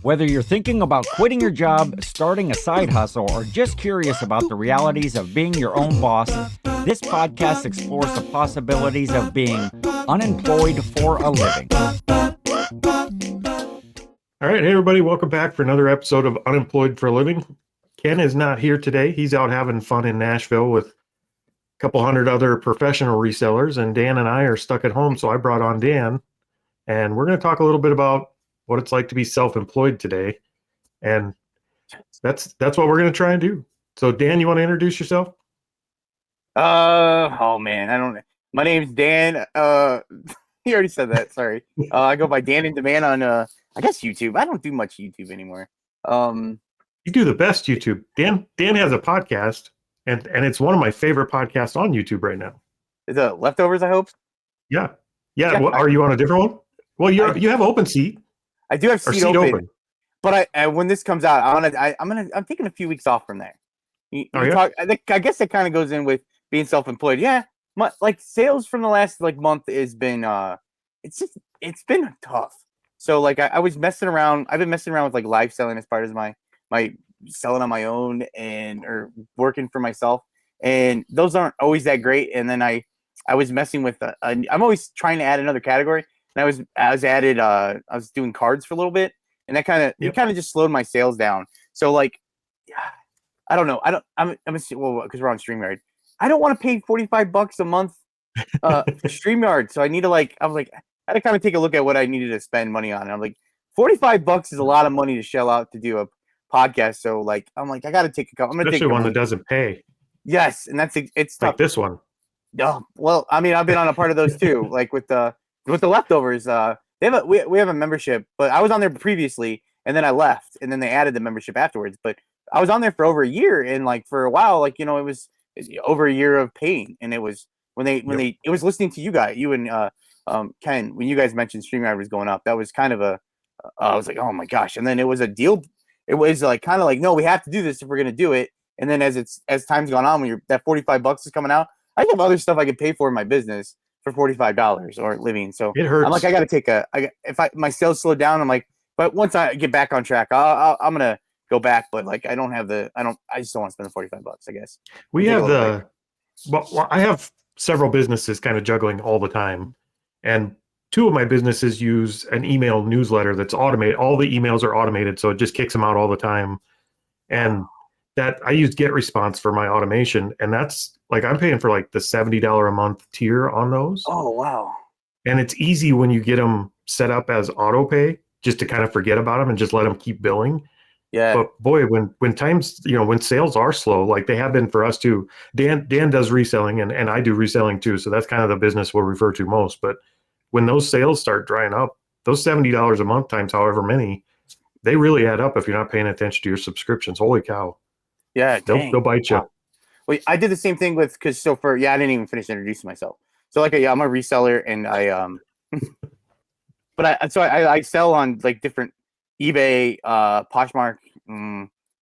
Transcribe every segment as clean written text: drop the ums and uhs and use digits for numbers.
Whether you're thinking about quitting your job, starting a side hustle, or just curious about the realities of being your own boss, this podcast explores the possibilities of being unemployed for a living. All right, hey everybody, welcome back for another episode of Unemployed for a Living. Ken is not here today. He's out having fun in Nashville with a couple hundred other professional resellers, and Dan and I are stuck at home, so I brought on Dan, and we're going to talk a little bit about what it's like to be self-employed today, and that's what we're going to try and do. So, Dan, you want to introduce yourself? Oh man, I don't know. My name's Dan. You already said that. Sorry. I go by Dan in Demand on I guess YouTube. I don't do much YouTube anymore. You do the best YouTube. Dan has a podcast, and it's one of my favorite podcasts on YouTube right now. Is it Leftovers? I hope. Yeah. Well, are you on a different one? Well, you have Open Seat. I do have Seat open. But I when this comes out, I'm taking a few weeks off from there. I guess it kind of goes in with being self-employed. Yeah, like sales from the last month has been it's been tough. So like I was messing around. I've been messing around with live selling as part of my selling on my own or working for myself, and those aren't always that great. And then I was messing with I'm always trying to add another category, and I was doing cards for a little bit, and that it kind of just slowed my sales down. So I don't know. I'm because we're on StreamYard. I don't want to pay $45 a month for StreamYard. So I need to I had to kind of take a look at what I needed to spend money on. And I'm like, $45 is a lot of money to shell out to do a podcast. So I'm I got to take a couple. Especially one that doesn't pay. Yes, and it's tough. Like this one. Oh, well, I mean, I've been on a part of those too. With the Leftovers, we have a membership, but I was on there previously, and then I left, and then they added the membership afterwards. But I was on there for over a year, and for a while, it was over a year of paying, and it was it was listening to you and Ken, when you guys mentioned StreamYard was going up. That was kind of I was like, oh my gosh, and then it was a deal. It was no, we have to do this if we're gonna do it. And then as time's gone on, when that $45 is coming out, I have other stuff I could pay for in my business for $45 or living. So it hurts. I'm I got to take my sales slow down. But once I get back on track, I'm gonna go back. But I just don't want to spend the $45. I guess we have I have several businesses kind of juggling all the time, and two of my businesses use an email newsletter that's automated. All the emails are automated, so it just kicks them out all the time. And that I use GetResponse for my automation, and that's I'm paying for the $70 a month tier on those. Oh wow! And it's easy when you get them set up as auto pay, just to kind of forget about them and just let them keep billing. Yeah. But boy, when times when sales are slow, like they have been for us too. Dan does reselling, and I do reselling too, so that's kind of the business we'll refer to most. But when those sales start drying up, those $70 a month times however many, they really add up if you're not paying attention to your subscriptions. Holy cow! Yeah, they'll bite you. Wow. Well, I did the same thing I didn't even finish introducing myself. So I'm a reseller, and I sell on different eBay, Poshmark.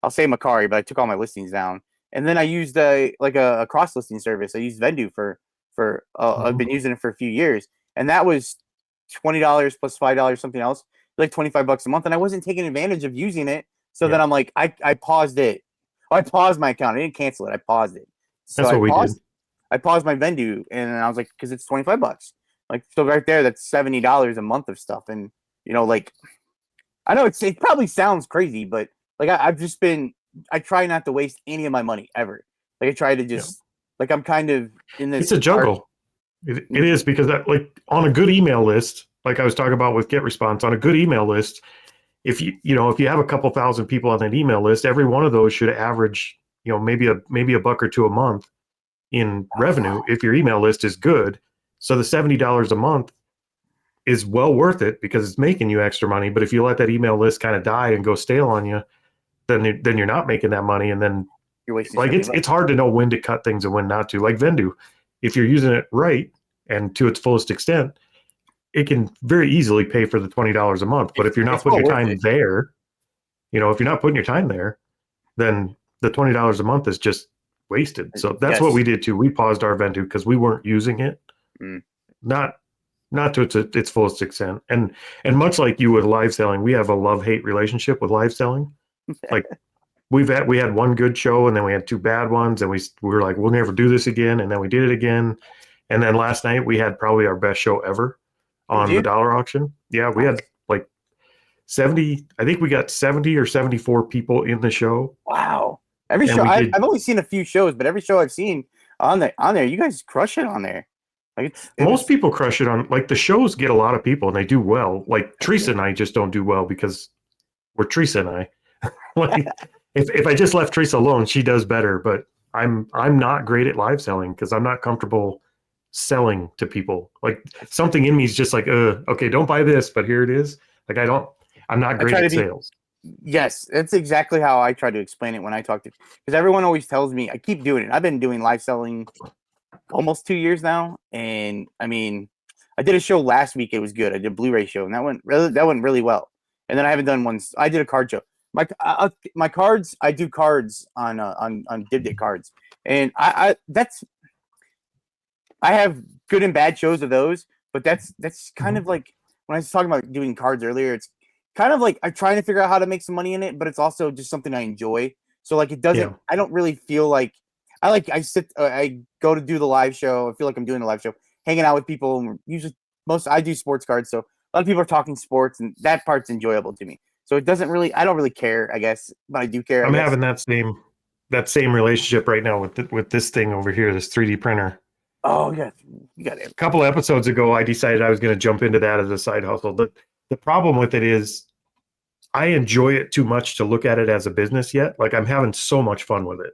I'll say Cory, but I took all my listings down, and then I used a cross listing service. I used Vendu for I've been using it for a few years, and that was $20 plus $5 something else, $25 a month, and I wasn't taking advantage of using it. So then I'm I paused it. I paused my account. I didn't cancel it. I paused it. So that's what we did. I paused my Vendu, and I was because it's $25. So right there, that's $70 a month of stuff. And I know it probably sounds crazy, but I've just been, I try not to waste any of my money ever. I try to just I'm kind of in this. It's a juggle. It is, because that on a good email list, like I was talking about with GetResponse, on a good email list, if you have a couple thousand people on that email list, every one of those should average maybe a buck or two a month in revenue if your email list is good. So the $70 a month is well worth it because it's making you extra money. But if you let that email list kind of die and go stale on you, then you're not making that money, and then you're wasting. It's hard to know when to cut things and when not to. Like Vendu, if you're using it right and to its fullest extent, it can very easily pay for the $20 a month. But if you're not putting your time there, if you're not putting your time there, then the $20 a month is just wasted. So that's what we did too. We paused our Vendu because we weren't using it. Not not to its fullest extent. And much like you with live selling, we have a love-hate relationship with live selling. Like we had one good show and then we had two bad ones, and we were like, we'll never do this again. And then we did it again. And then last night we had probably our best show ever on the dollar auction. Yeah, we had like 70, I think we got 70 or 74 people in the show. Wow. Every show I've only seen a few shows, but every show I've seen on there, you guys crush it on there. Like most people crush it on, like, the shows get a lot of people and they do well. Like Teresa and I just don't do well because we're Teresa and I. Like if I just left Teresa alone, she does better, but I'm not great at live selling because I'm not comfortable selling to people. Like something in me is just like, okay, don't buy this, but here it is. Like I'm not great at sales. Yes, that's exactly how I try to explain it when I talk to, because everyone always tells me I keep doing it. I've been doing live selling almost 2 years now, and I mean, I did a show last week. It was good. I did a Blu-ray show, and that went really well. And then I haven't done one. I did a card show. My cards. I do cards on Dibdit cards, and I have good and bad shows of those. But that's kind of like when I was talking about doing cards earlier. It's kind of like I'm trying to figure out how to make some money in it, but it's also just something I enjoy. So like it doesn't. Yeah. I don't really feel like I go to do the live show. I feel like I'm doing the live show, hanging out with people. Usually, I do sports cards, so a lot of people are talking sports, and that part's enjoyable to me. So it doesn't really. I don't really care, I guess, but I do care. I'm having that same relationship right now with this thing over here, this 3D printer. Oh yeah, you got it. A couple of episodes ago, I decided I was going to jump into that as a side hustle. The problem with it is I enjoy it too much to look at it as a business yet. Like I'm having so much fun with it.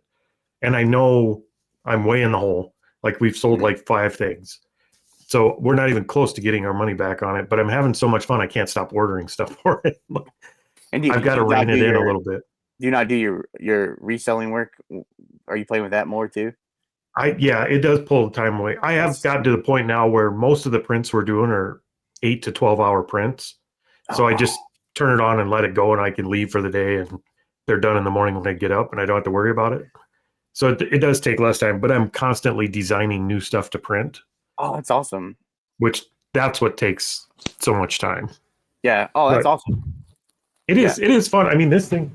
And I know I'm way in the hole. Like we've sold like 5 things. So we're not even close to getting our money back on it, but I'm having so much fun. I can't stop ordering stuff for it. And I've got to rein it in a little bit. Do you not do your reselling work? Are you playing with that more too? Yeah, it does pull the time away. I have gotten to the point now where most of the prints we're doing are 8 to 12 hour prints. So I just turn it on and let it go, and I can leave for the day, and they're done in the morning when they get up, and I don't have to worry about it. So it does take less time, but I'm constantly designing new stuff to print. Oh, that's awesome. That's what takes so much time. Yeah. Oh, that's awesome. It is. It is fun. I mean, this thing,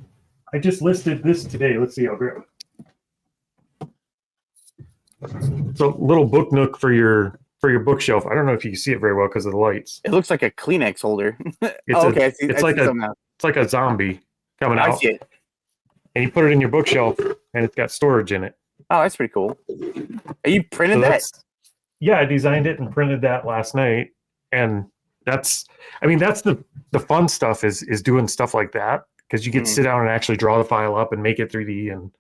I just listed this today. Let's see. I'll grab it. It's a little book nook for your bookshelf. I don't know if you can see it very well because of the lights. It looks like a Kleenex holder. Okay. It's like a zombie coming out. I see it. And you put it in your bookshelf, and it's got storage in it. Oh, that's pretty cool. Are you printed that? Yeah, I designed it and printed that last night. And that's the fun stuff is doing stuff like that, because you get to sit down and actually draw the file up and make it 3D. And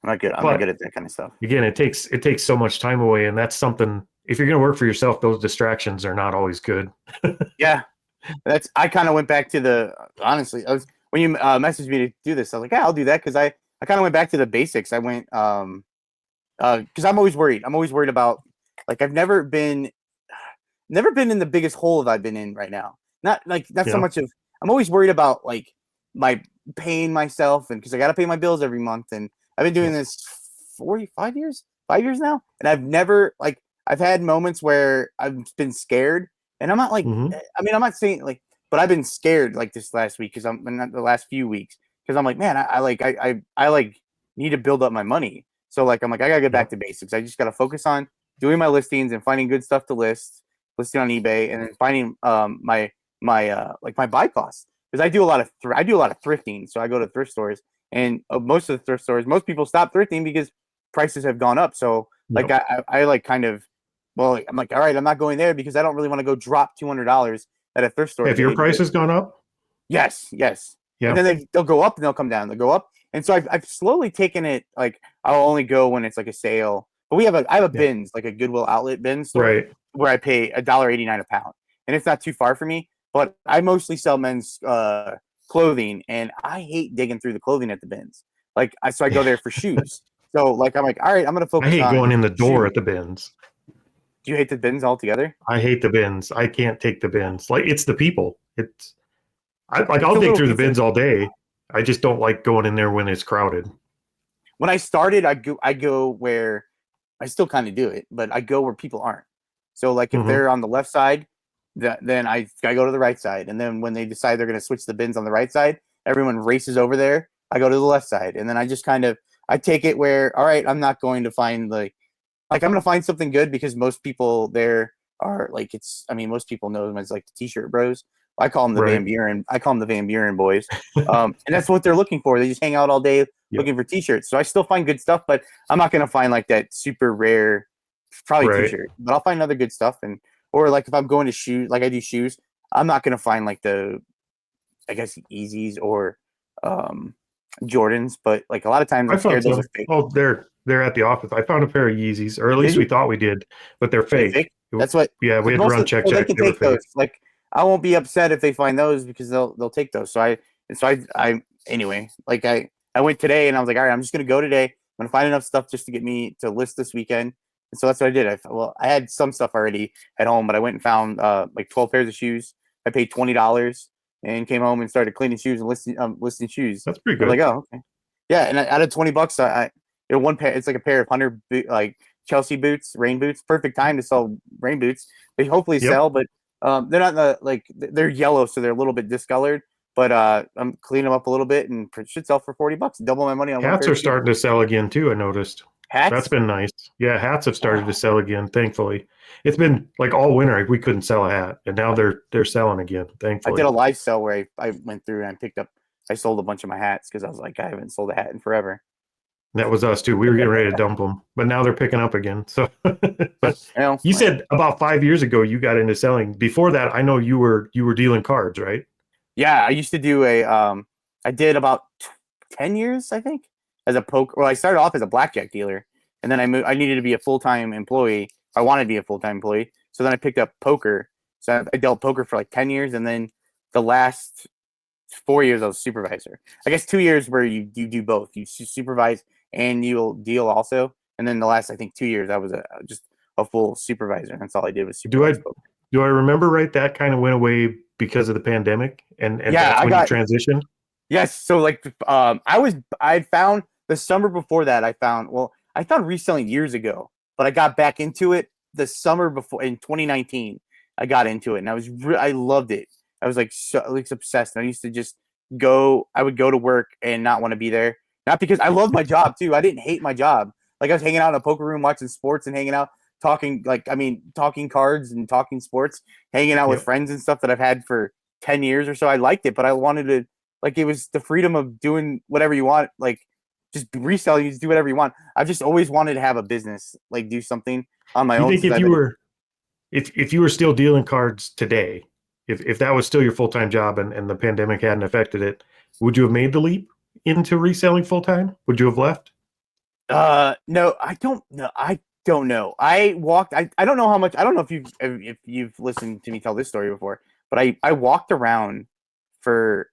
I'm not good at that kind of stuff. Again, it takes so much time away, and that's something, if you're going to work for yourself, those distractions are not always good. Yeah. I kind of went back to honestly, when you messaged me to do this, I was like, yeah, I'll do that, because I kind of went back to the basics. I went because I'm always worried. I'm always worried about, like, I've never been in the biggest hole that I've been in right now. Not so much of, I'm always worried about like my paying myself, and because I got to pay my bills every month, and I've been doing this 5 years now, and I've had moments where I've been scared, and I'm not like, I mean, I'm not saying like, but I've been scared like this last week, because I'm not the last few weeks, because I'm like, man, I need to build up my money. So like, I'm like, I gotta get back to basics. I just gotta focus on doing my listings and finding good stuff to listing on eBay, and then finding my buy costs, because I do a lot of thrifting. So I go to thrift stores, and most of the thrift stores, most people stop thrifting because prices have gone up. So like I like kind of, well, I'm like, all right, I'm not going there because I don't really want to go drop $200 at a thrift store. Have your prices gone up? Yes. Yeah. And then they'll go up and they'll come down. They'll go up. And so I've slowly taken it, like, I'll only go when it's like a sale. But I have a bins, like a Goodwill outlet bin store, where I pay $1.89 a pound. And it's not too far for me. But I mostly sell men's clothing, and I hate digging through the clothing at the bins. So I go there for shoes. So like, I'm like, all right, I'm gonna focus. I hate going in the door at the bins. Do you hate the bins altogether? I hate the bins. I can't take the bins. Like, it's the people. I'll dig through the bins all day. I just don't like going in there when it's crowded. When I started, I go where I still kind of do it, but I go where people aren't. So like if they're on the left side, then I go to the right side. And then when they decide they're going to switch the bins on the right side, everyone races over there. I go to the left side. And then I just kind of, I take it where, all right, I'm not going to find like I'm going to find something good because most people there are like, most people know them as like the t-shirt bros. I call them the Van Buren. I call them the Van Buren boys. And that's what they're looking for. They just hang out all day looking for t-shirts. So I still find good stuff, but I'm not going to find like that super rare, probably t-shirt, but I'll find other good stuff. And, or like if I'm going to shoes, like I do shoes, I'm not going to find like the, I guess, Yeezys or Jordans, but like a lot of times I'm scared those are fake. Oh, they're at the office. I found a pair of Yeezys, or at least we thought we did, but they're fake. That's what. Yeah, we had to run check. They can take those. Like I won't be upset if they find those because they'll take those. So I anyway, like I went today and I was like, all right, I'm just gonna go today. I'm gonna find enough stuff just to get me to list this weekend. And so that's what I did. I had some stuff already at home, but I went and found like 12 pairs of shoes. I paid $20 and came home and started cleaning shoes and listing shoes. That's pretty good. Like, oh, okay. Yeah, and out of $20, I one pair. It's like a pair of Hunter like Chelsea boots, rain boots. Perfect time to sell rain boots. They hopefully sell, but they're not they're yellow, so they're a little bit discolored. But I'm cleaning them up a little bit and should sell for $40. Double my money on hats are starting to sell again too. I noticed. Hats? That's been nice. Yeah, hats have started to sell again. Thankfully, it's been like all winter we couldn't sell a hat, and now they're selling again. Thankfully, I did a live sell where I went through and I sold a bunch of my hats because I was like, I haven't sold a hat in forever. That was us too. We were getting ready to dump them, but now they're picking up again. So, but you said about 5 years ago you got into selling. Before that, I know you were dealing cards, right? Yeah, I used to do I did about 10 years, I think, as a poker. Well, I started off as a blackjack dealer, and then I needed to be a full-time employee. I wanted to be a full-time employee, so then I picked up poker. So I dealt poker for like 10 years, and then the last 4 years I was supervisor. I guess 2 years where you do both. You supervise and you'll deal also. And then the last, I think, 2 years I was just a full supervisor. That's all I did was supervise. Do I remember right? That kind of went away because of the pandemic, and that's when you transitioned. Yes. So like I found the summer before that. I found reselling years ago, but I got back into it the summer before in 2019. I got into it and I loved it. I was like obsessed. And I used to just I would go to work and not want to be there. Not because I loved my job too. I didn't hate my job. Like I was hanging out in a poker room, watching sports and hanging out, talking cards and talking sports, hanging out with friends and stuff that I've had for 10 years or so. I liked it, but I wanted to, like, it was the freedom of doing whatever you want. Like just reselling, you just do whatever you want. I've just always wanted to have a business, like do something on my own. You think if you were still dealing cards today, if that was still your full-time job and the pandemic hadn't affected it, would you have made the leap into reselling full-time? Would you have left? No, I don't know. I don't know. I don't know how much. I don't know if you've listened to me tell this story before, but I walked around for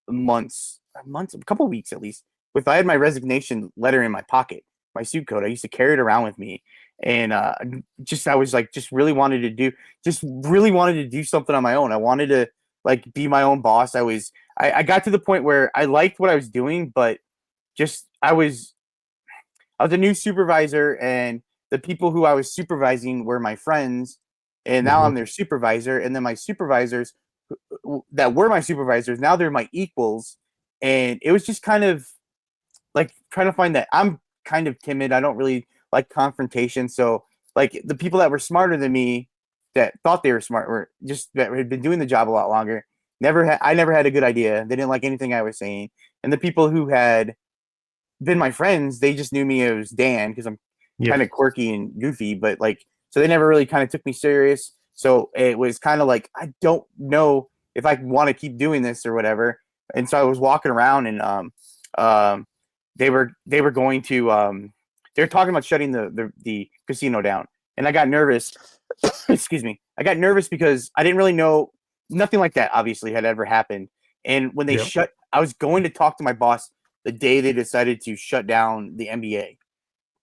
months, a couple of weeks at least. I had my resignation letter in my pocket, my suit coat. I used to carry it around with me, and I was like, really wanted to do something on my own. I wanted to like be my own boss. I got to the point where I liked what I was doing, but I was a new supervisor, and the people who I was supervising were my friends, and now I'm their supervisor. And then my supervisors that were my supervisors, now they're my equals. And it was just kind of like trying to find that. I'm kind of timid. I don't really like confrontation. So like the people that were smarter than me, that thought they were smart, that had been doing the job a lot longer. I never had a good idea. They didn't like anything I was saying. And the people who had been my friends, they just knew me as Dan because I'm kind of quirky and goofy, but like, so they never really kind of took me serious. So it was kind of like, I don't know if I want to keep doing this or whatever. And so I was walking around, and they were going to they were talking about shutting the casino down, and I got nervous. Excuse me. I got nervous because I didn't really know, nothing like that obviously had ever happened. And when they I was going to talk to my boss the day they decided to shut down the NBA.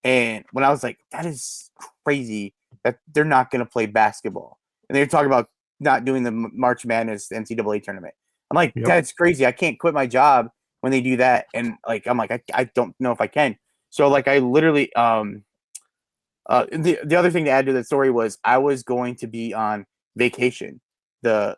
And when I was like, that is crazy that they're not going to play basketball. And they were talking about not doing the March Madness NCAA tournament. I'm like, that's crazy. I can't quit my job when they do that. And like, I'm like, I don't know if I can. So like, I literally, The other thing to add to that story was I was going to be on vacation. The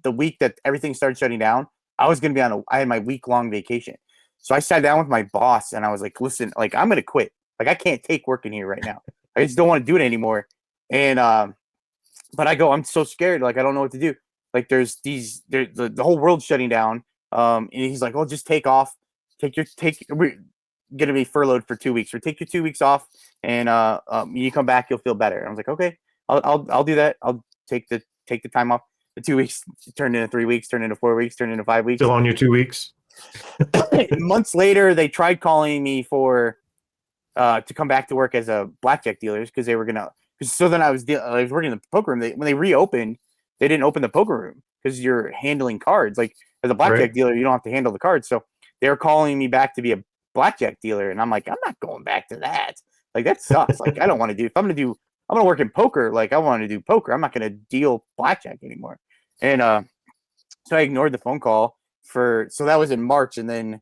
week that everything started shutting down, I was going to be I had my week-long vacation. So I sat down with my boss and I was like, listen, like I'm going to quit. Like I can't take working here right now. I just don't want to do it anymore. And but I go, I'm so scared. Like I don't know what to do. Like the whole world's shutting down. And he's like, oh, just take off. We're gonna be furloughed for 2 weeks. Or take your 2 weeks off, and you come back, you'll feel better. And I was like, okay, I'll do that. I'll take the time off. The 2 weeks turned into 3 weeks, turned into 4 weeks, turned into 5 weeks. Still on your 2 weeks. Months later, they tried calling me for to come back to work as a blackjack dealers because they were gonna. So then I was working in the poker room. When they reopened, they didn't open the poker room because you're handling cards. Like as a blackjack dealer, you don't have to handle the cards. So they were calling me back to be a blackjack dealer, and I'm like, I'm not going back to that. Like that sucks. Like I don't want to do. If I'm gonna work in poker. Like I want to do poker. I'm not gonna deal blackjack anymore. And so I ignored the phone call so that was in March, and then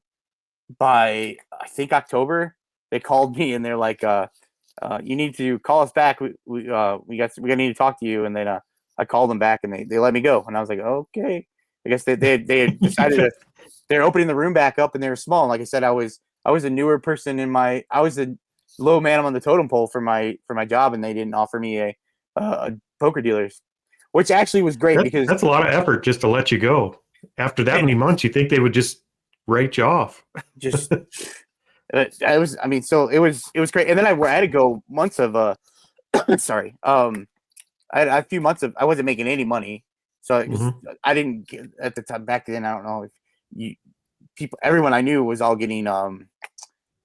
by I think October they called me and they're like, you need to call us back. We need to talk to you. And then I called them back and they let me go. And I was like, okay. I guess they had decided they're opening the room back up and they were small. And like I said, I was a newer person I was a low man on the totem pole for my job, and they didn't offer me a poker dealers, which actually was great because that's a lot of effort just to let you go. After that many months, you think they would just write you off. Just so it was great. And then I had to go months of sorry. I had a few months of I wasn't making any money. So I didn't get at the time back then. I don't know if everyone I knew was all getting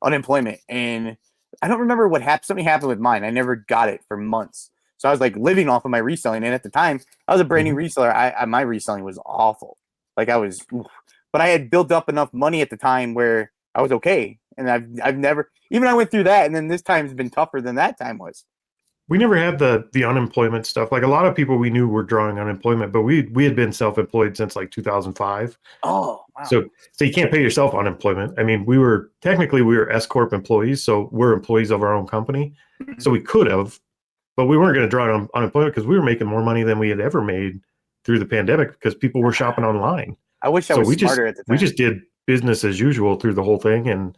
unemployment, and I don't remember what happened. Something happened with mine. I never got it for months. So I was like living off of my reselling. And at the time I was a brand new reseller. My reselling was awful. Like but I had built up enough money at the time where I was okay. And I've never, even I went through that. And then this time's been tougher than that time was. We never had the unemployment stuff. Like a lot of people we knew were drawing unemployment, but we had been self-employed since like 2005. Oh, wow. So you can't pay yourself unemployment. I mean, we were S Corp employees. So we're employees of our own company. So we could have, but we weren't going to draw on unemployment because we were making more money than we had ever made through the pandemic because people were shopping online. I wish I was smarter at the time. We just did business as usual through the whole thing, and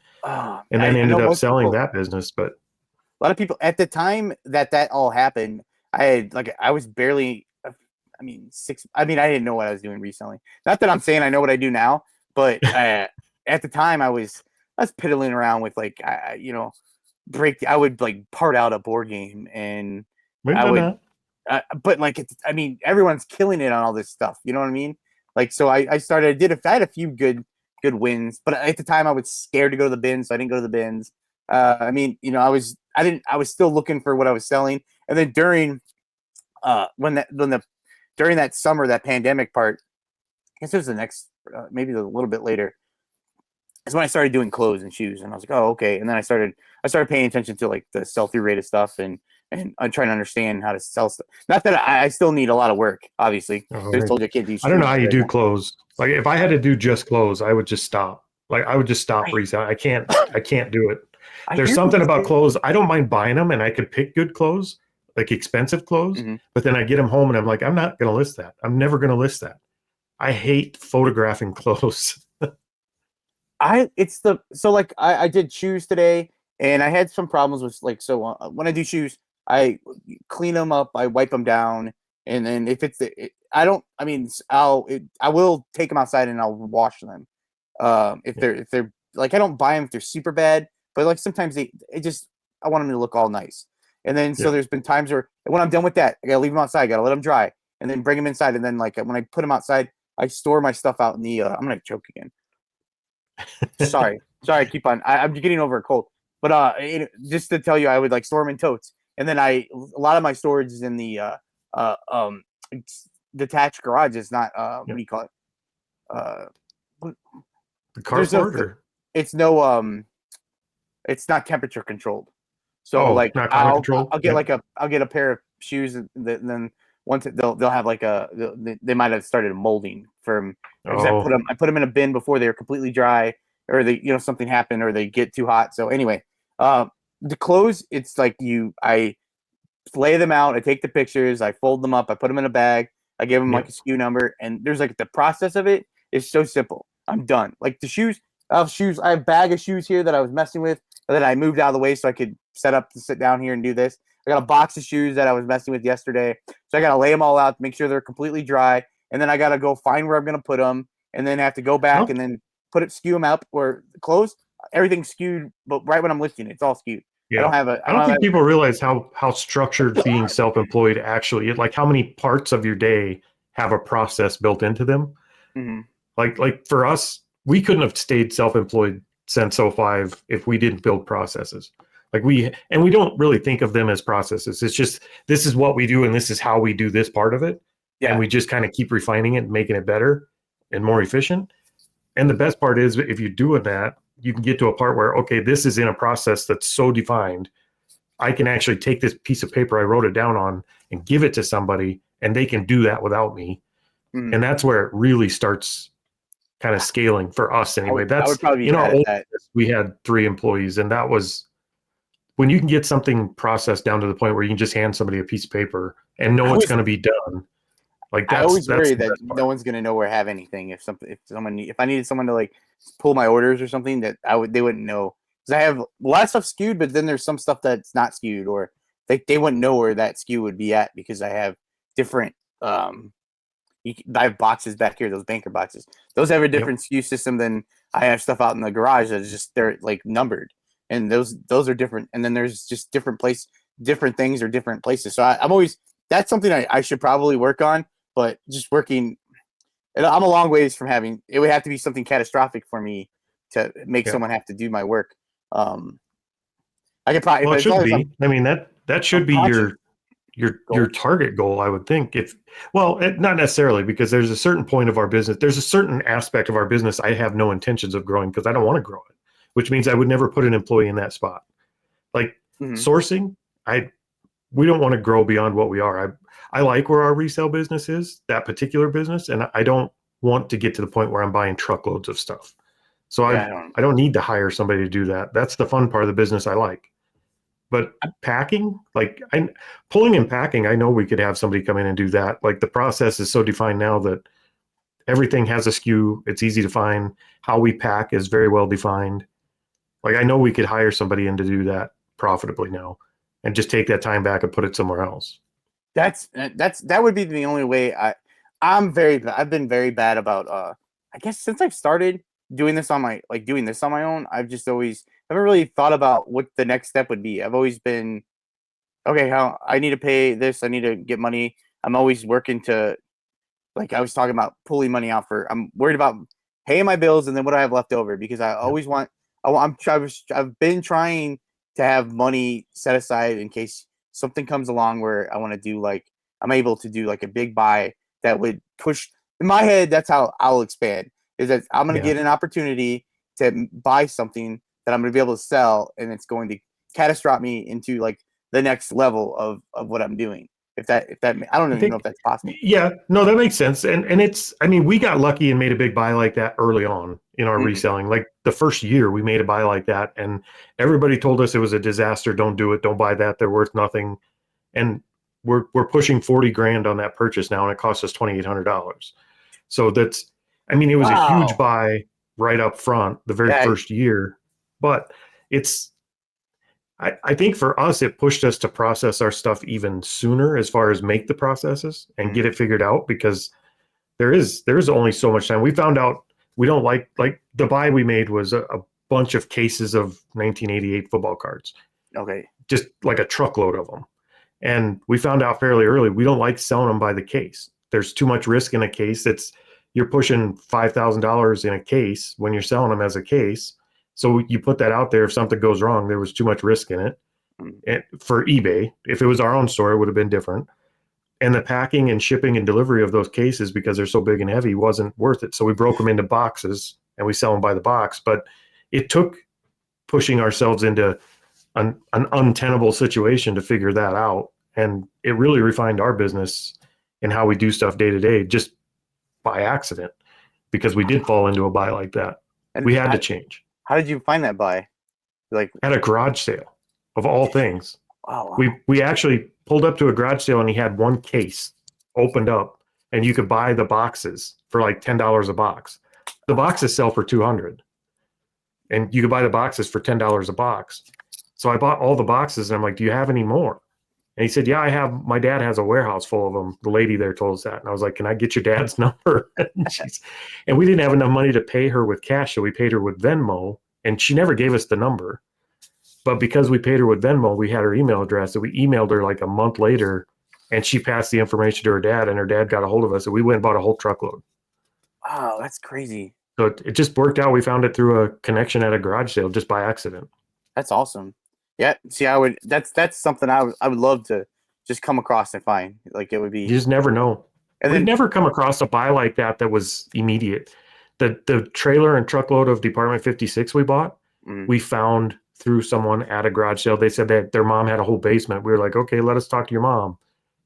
then ended up selling that business. But a lot of people at the time that all happened, I was barely. I didn't know what I was doing reselling. Not that I'm saying I know what I do now, but at the time I was piddling around with I would like part out a board game, and everyone's killing it on all this stuff. You know what I mean? Like, so I had a few good wins, but at the time I was scared to go to the bins, so I didn't go to the bins. I was still looking for what I was selling. And then during during that summer, that pandemic part, I guess it was the next, maybe a little bit later, is when I started doing clothes and shoes. And I was like, oh, okay. And then I started paying attention to like the sell-through rate of stuff, and I'm trying to understand how to sell stuff. Not that I still need a lot of work, obviously. I told you I can't do shoes. I don't know how you do clothes. Like if I had to do just clothes, I would just stop. Like I would just stop reselling. I can't do it. There's something about clothes. I don't mind buying them, and I could pick good clothes, like expensive clothes, but then I get them home and I'm like, I'm not going to list that. I'm never going to list that. I hate photographing clothes. I did shoes today, and I had some problems with when I do shoes, I clean them up, I wipe them down, and then if I will take them outside and I'll wash them. If they're like, I don't buy them if they're super bad, but like sometimes I want them to look all nice. And then so there's been times where when I'm done with that, I gotta leave them outside, gotta let them dry, and then bring them inside. And then like when I put them outside, I store my stuff out in the. I'm gonna choke again. Sorry, keep on. I'm getting over a cold. But just to tell you, I would like store them in totes, and then a lot of my storage is in the detached garage. It's not what do you call it? The carport. It's no it's not temperature controlled. So I'll get I'll get a pair of shoes, and then once they'll have they might have started molding from. I put them in a bin before they were completely dry, or something happened, or they get too hot. So anyway, the clothes, it's like I lay them out, I take the pictures, I fold them up, I put them in a bag, I give them like a SKU number, and there's like the process of it is so simple. I'm done. Like the shoes, I have a bag of shoes here that I was messing with that I moved out of the way so I could set up to sit down here and do this. I got a box of shoes that I was messing with yesterday, so I got to lay them all out, make sure they're completely dry, and then I got to go find where I'm going to put them, and then have to go back and then skew them out or clothes. Everything's skewed, but right when I'm listing it, it's all skewed. Yeah. I don't think people realize how structured being self-employed actually is. Like how many parts of your day have a process built into them. Mm-hmm. Like for us, we couldn't have stayed self-employed since '05 if we didn't build processes. Like we don't really think of them as processes. It's just, this is what we do and this is how we do this part of it. Yeah. And we just kind of keep refining it and making it better and more efficient. And the best part is if you're doing that, you can get to a part where, okay, this is in a process that's so defined. I can actually take this piece of paper I wrote it down on and give it to somebody, and they can do that without me. Mm. And that's where it really starts kind of scaling for us anyway. I would probably be in our old business, we had 3 employees, and that was when you can get something processed down to the point where you can just hand somebody a piece of paper and know it's going to be done. Like that's, I always worry that no one's going to know where I have anything. If I needed someone to like pull my orders or something, that they wouldn't know, because I have a lot of stuff skewed, but then there's some stuff that's not skewed, or they wouldn't know where that SKU would be at because I have different. I have boxes back here, those banker boxes. Those have a different SKU system than I have stuff out in the garage that's just they're like numbered, and those are different. And then there's just different things or different places. So I'm always, that's something I should probably work on. But just working, I'm a long ways from having. It would have to be something catastrophic for me to make someone have to do my work. I could probably. Well, it should be. I mean that should be your target goal, I would think. Not necessarily, because there's a certain point of our business. There's a certain aspect of our business I have no intentions of growing because I don't want to grow it, which means I would never put an employee in that spot. Like sourcing, we don't want to grow beyond what we are. I like where our resale business is, that particular business, and I don't want to get to the point where I'm buying truckloads of stuff. So I don't need to hire somebody to do that. That's the fun part of the business I like. But packing, pulling and packing, I know we could have somebody come in and do that. Like the process is so defined now that everything has a SKU. It's easy to find. How we pack is very well defined. Like I know we could hire somebody in to do that profitably now and just take that time back and put it somewhere else. That would be the only way. I've been very bad about I guess since I've started doing this on my own, I've just always haven't really thought about what the next step would be. I've always been, okay, how I need to pay this, I need to get money. I'm always working to, like I was talking about, pulling money out I'm worried about paying my bills and then what I have left over, because I always I've been trying to have money set aside in case something comes along where I want to do, like I'm able to do like a big buy that would push, in my head, that's how I'll expand, is that I'm going to get an opportunity to buy something that I'm going to be able to sell, and it's going to catastrophe me into like the next level of what I'm doing. If that I don't even know if that's possible. Yeah, no, that makes sense. And it's, I mean, we got lucky and made a big buy like that early on in our reselling. Like the first year we made a buy like that, and everybody told us it was a disaster. Don't do it. Don't buy that. They're worth nothing. And we're pushing 40 grand on that purchase now, and it cost us $2,800. So that's, I mean, it was a huge buy right up front the very first year, but it's, I think for us, it pushed us to process our stuff even sooner, as far as make the processes and get it figured out, because there is only so much time. We found out we don't like the buy we made was a bunch of cases of 1988 football cards. Okay. Just like a truckload of them. And we found out fairly early, we don't like selling them by the case. There's too much risk in a case. You're pushing $5,000 in a case when you're selling them as a case. So you put that out there. If something goes wrong, there was too much risk in it. And for eBay, if it was our own store, it would have been different. And the packing and shipping and delivery of those cases, because they're so big and heavy, wasn't worth it. So we broke them into boxes and we sell them by the box. But it took pushing ourselves into an untenable situation to figure that out. And it really refined our business and how we do stuff day to day, just by accident, because we did fall into a buy like that. And we had to change. How did you find that buy? Like at a garage sale. of all things. Oh, wow. We actually pulled up to a garage sale and he had one case opened up and you could buy the boxes for like $10 a box. The boxes sell for $200 and you could buy the boxes for $10 a box. So I bought all the boxes and I'm like, do you have any more? And he said, yeah, I have. My dad has a warehouse full of them. The lady there told us that. And I was like, can I get your dad's number? And we didn't have enough money to pay her with cash. So we paid her with Venmo and she never gave us the number. But because we paid her with Venmo, we had her email address. So we emailed her like a month later and she passed the information to her dad and her dad got a hold of us. And we went and bought a whole truckload. Wow, that's crazy. So it just worked out. We found it through a connection at a garage sale just by accident. That's awesome. Yeah. See, that's something I would love to just come across and find. Like, it would be. You just never know. And We've then never come across a buy like that was immediate. The trailer and truckload of Department 56 we bought, we found through someone at a garage sale. They said that their mom had a whole basement. We were like, okay, let us talk to your mom.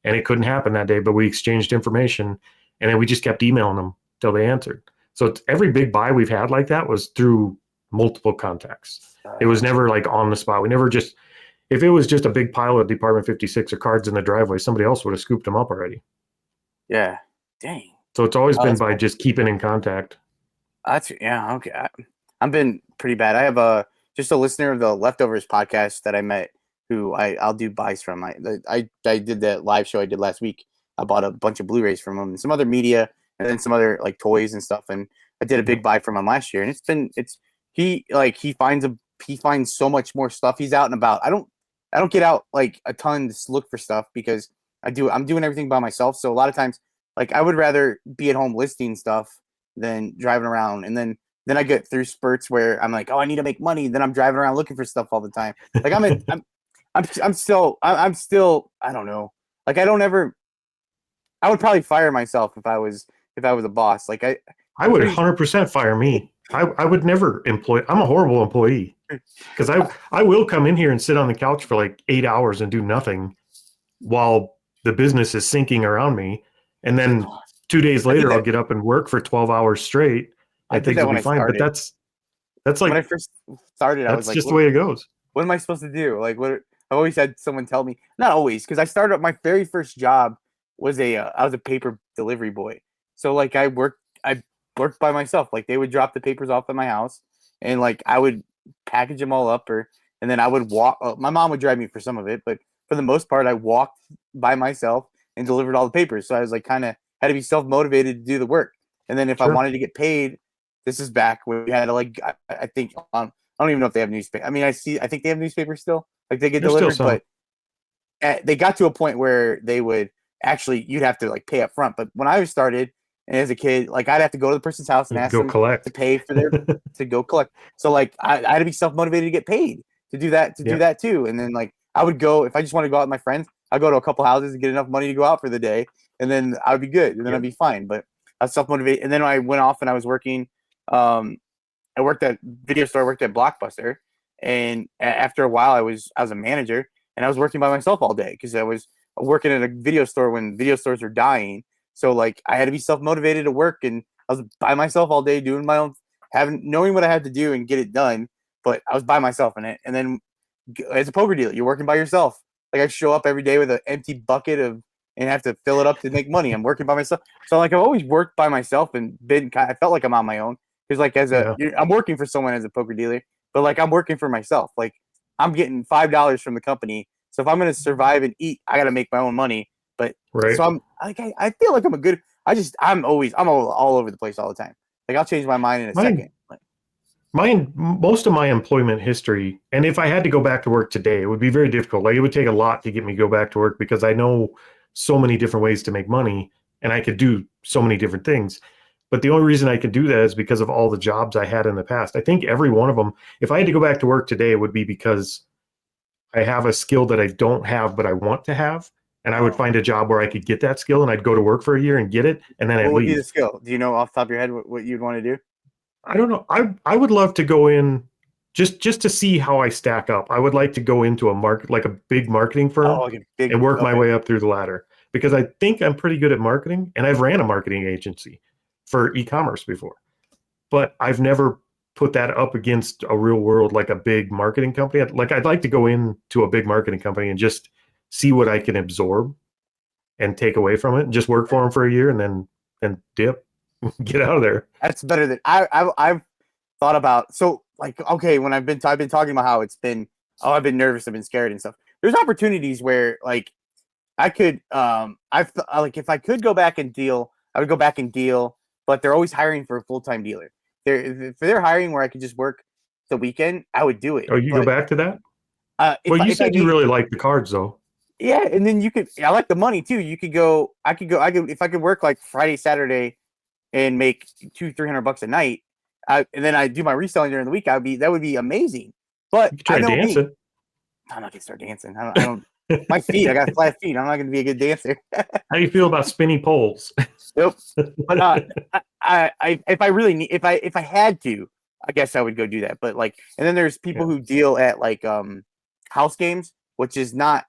And it couldn't happen that day, but we exchanged information and then we just kept emailing them till they answered. So every big buy we've had like that was through multiple contacts. It was never like on the spot. We never just, if it was just a big pile of Department 56 or cards in the driveway, somebody else would have scooped them up already. Yeah. Dang. So it's always been by cool. just keeping in contact. Yeah. Okay. I've been pretty bad. I have just a listener of the Leftovers podcast that I met who I'll do buys from. I did that live show I did last week. I bought a bunch of Blu-rays from him and some other media and then some other like toys and stuff. And I did a big buy from him last year. And he finds so much more stuff. He's out and about. I don't get out like a ton to look for stuff because I'm doing everything by myself. So a lot of times, like, I would rather be at home listing stuff than driving around. And then I get through spurts where I'm like, oh, I need to make money. Then I'm driving around looking for stuff all the time. Like I'm still, I don't know. Like I would probably fire myself if I was a boss. Like I would 100% fire me. I would never employ. I'm a horrible employee because I will come in here and sit on the couch for like 8 hours and do nothing while the business is sinking around me. And then 2 days later, I'll get up and work for 12 hours straight. I think it'll be fine. But that's like when I first started, I was like, just the way it goes. What am I supposed to do? Like, what? I've always had someone tell me, not always, because I started my very first job was I was a paper delivery boy. So like I worked by myself. Like they would drop the papers off at my house, and like I would package them all up, and then I would walk. My mom would drive me for some of it, but for the most part, I walked by myself and delivered all the papers. So I was like kind of had to be self motivated to do the work. And then if I wanted to get paid, this is back when we had to like I think I don't even know if they have newspaper. I mean, I think they have newspapers still. Like they get delivered, but they got to a point where they would actually you'd have to like pay up front. But when I started and as a kid, like I'd have to go to the person's house and ask them to pay for their to go collect. So like I had to be self motivated to get paid to do that do that too. And then like I would go if I just want to go out with my friends, I'd go to a couple houses and get enough money to go out for the day, and then I would be good, and then I'd be fine. But I was self motivated, and then I went off and I was working. I worked at video store. I worked at Blockbuster, and after a while, I was a manager, and I was working by myself all day because I was working at a video store when video stores were dying. So like I had to be self motivated to work, and I was by myself all day doing my own, knowing what I had to do and get it done. But I was by myself in it. And then as a poker dealer, you're working by yourself. Like I show up every day with an empty bucket and have to fill it up to make money. I'm working by myself. So like I've always worked by myself and I felt like I'm on my own. Because like I'm working for someone as a poker dealer, but like I'm working for myself. Like I'm getting $5 from the company. So if I'm going to survive and eat, I got to make my own money. But so I'm like, I feel like I'm all over the place all the time. Like I'll change my mind in a second. Most of my employment history, and if I had to go back to work today, it would be very difficult. Like it would take a lot to get me to go back to work because I know so many different ways to make money and I could do so many different things. But the only reason I could do that is because of all the jobs I had in the past. I think every one of them, if I had to go back to work today, it would be because I have a skill that I don't have, but I want to have. And I would find a job where I could get that skill and I'd go to work for a year and get it. And then I'd leave. What would be the skill? Do you know off the top of your head what you'd want to do? I don't know. I would love to go in just to see how I stack up. I would like to go into like a big marketing firm and work my way up through the ladder because I think I'm pretty good at marketing and I've ran a marketing agency for e-commerce before, but I've never put that up against a real world, like a big marketing company. Like I'd like to go into a big marketing company and just see what I can absorb and take away from it and just work for them for a year and then dip, get out of there. That's better than I've thought about. So like, okay, when I've been talking about how it's been, I've been nervous, I've been scared and stuff. There's opportunities where like I could, like if I could go back and deal, I would go back and deal, but they're always hiring for a full-time dealer. If they're hiring where I could just work the weekend, I would do it. Oh, you go back to that? Well, you said you really like the cards though. Yeah, and then I like the money too. I could if I could work like Friday, Saturday and make $200-300 a night, and then I do my reselling during the week, that would be amazing. But you try dancing. I'm not gonna start dancing. I don't my feet, I got flat feet. I'm not gonna be a good dancer. How do you feel about spinning poles? Nope. But if I really need, if I had to, I guess I would go do that. But like, and then there's people who deal at like house games, which is not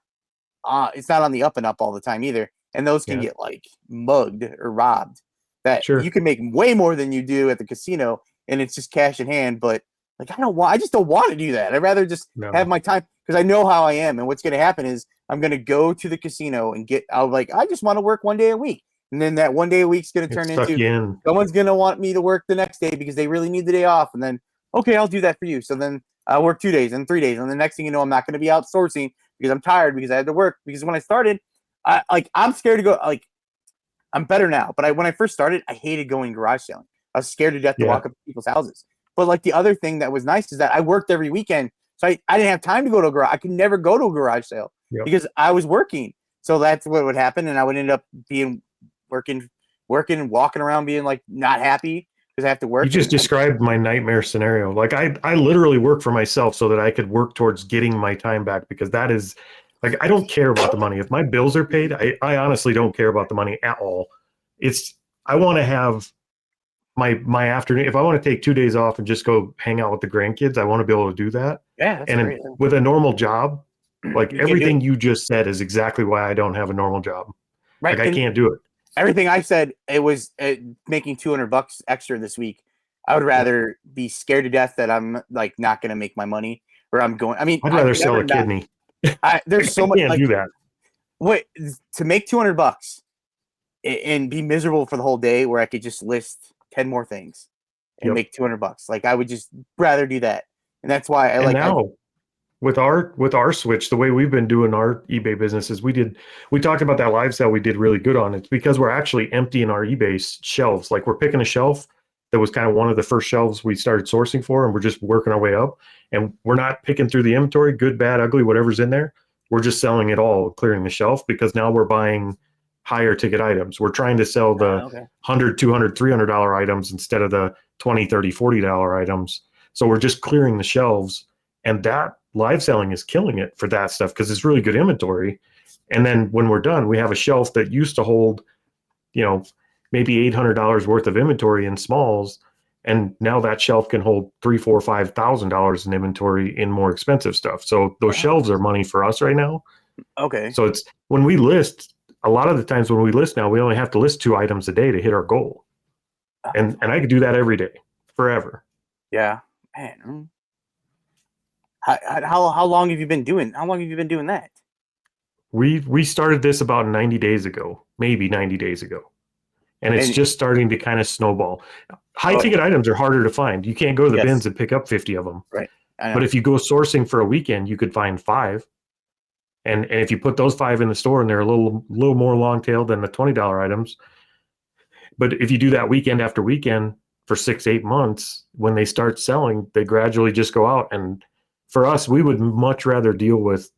it's not on the up and up all the time either, and those can get like mugged or robbed. That you can make way more than you do at the casino, and it's just cash in hand. But like, I just don't want to do that. I'd rather just have my time, because I know how I am, and what's going to happen is I'm going to go to the casino and I just want to work one day a week, and then that one day a week's going to turn into someone's going to want me to work the next day because they really need the day off, and then okay, I'll do that for you. So then I'll work 2 days and 3 days, and the next thing you know, I'm not going to be outsourcing because I'm tired because I had to work. Because when I started, I'm scared to go. Like, I'm better now, but when I first started, I hated going garage selling. I was scared to death to walk up to people's houses. But like the other thing that was nice is that I worked every weekend, so I didn't have time to go to a garage. I could never go to a garage sale because I was working. So that's what would happen, and I would end up being working, walking around, being like not happy because I have to work. You just described my nightmare scenario. Like I literally work for myself so that I could work towards getting my time back, because that is like, I don't care about the money. If my bills are paid, I honestly don't care about the money at all. I want to have my afternoon. If I want to take 2 days off and just go hang out with the grandkids, I want to be able to do that. Yeah, that's great. With a normal job, like everything you just said is exactly why I don't have a normal job. Right. Like I can't do it. Everything I said, it was making $200 extra this week. I would rather be scared to death that I'm like not going to make my money, or I'm going. I mean, I'd rather sell a kidney. There's so much. Can't do that. Wait, to make $200 and be miserable for the whole day, where I could just list 10 more things and make $200. Like I would just rather do that, and that's why I like. Now, with our switch, the way we've been doing our eBay businesses, we talked about that live sale we did really good on. It's because we're actually emptying our eBay shelves. Like we're picking a shelf that was kind of one of the first shelves we started sourcing for, and we're just working our way up. And we're not picking through the inventory, good, bad, ugly, whatever's in there. We're just selling it all, clearing the shelf, because now we're buying higher ticket items. We're trying to sell the $100, $200, $300 items instead of the $20, $30, $40 items. So we're just clearing the shelves, and that live selling is killing it for that stuff because it's really good inventory. And then when we're done, we have a shelf that used to hold, maybe $800 worth of inventory in smalls, and now that shelf can hold $3,000, $4,000, $5,000 in inventory in more expensive stuff. So those shelves are money for us right now. Okay. So it's when we list. A lot of the times when we list now, we only have to list 2 items a day to hit our goal. And I could do that every day, forever. Yeah. Man. How long have you been doing? How long have you been doing that? We started this about 90 days ago, maybe 90 days ago. And it's just starting to kind of snowball. High ticket items are harder to find. You can't go to the bins and pick up 50 of them. Right. But if you go sourcing for a weekend, you could find 5. And if you put those 5 in the store, and they're a little more long tail than the $20 items, but if you do that weekend after weekend for 6-8 months, when they start selling, they gradually just go out. And for us, we would much rather deal with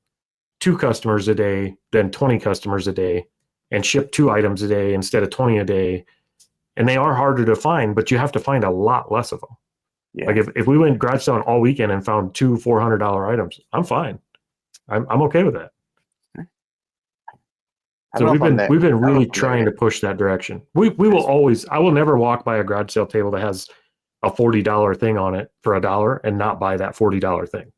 2 customers a day than 20 customers a day, and ship 2 items a day instead of 20 a day. And they are harder to find, but you have to find a lot less of them. Yeah. Like if we went garage selling all weekend and found 2 $400 items, I'm fine. I'm okay with that. So we've been really trying to push that direction. We will always. I will never walk by a garage sale table that has a $40 thing on it for $1 and not buy that $40 thing.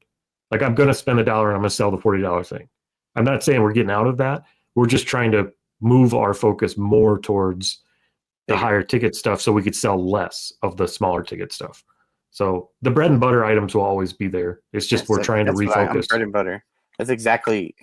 Like I'm going to spend $1 and I'm going to sell the $40 thing. I'm not saying we're getting out of that. We're just trying to move our focus more towards the higher ticket stuff, so we could sell less of the smaller ticket stuff. So the bread and butter items will always be there. It's just we're trying to refocus. I'm bread and butter. That's exactly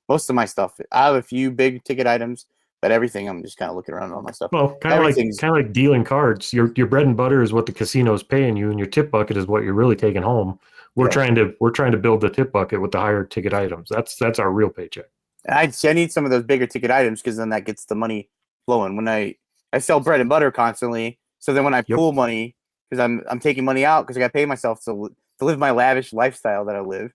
most of my stuff. I have a few big ticket items, but everything I'm just kind of looking around at all my stuff. Well, kind of like dealing cards. Your bread and butter is what the casino's paying you, and your tip bucket is what you're really taking home. We're trying to build the tip bucket with the higher ticket items. That's our real paycheck. I need some of those bigger ticket items because then that gets the money flowing. When I sell bread and butter constantly, so then when I pull money because I'm taking money out because I got to pay myself to live my lavish lifestyle that I live.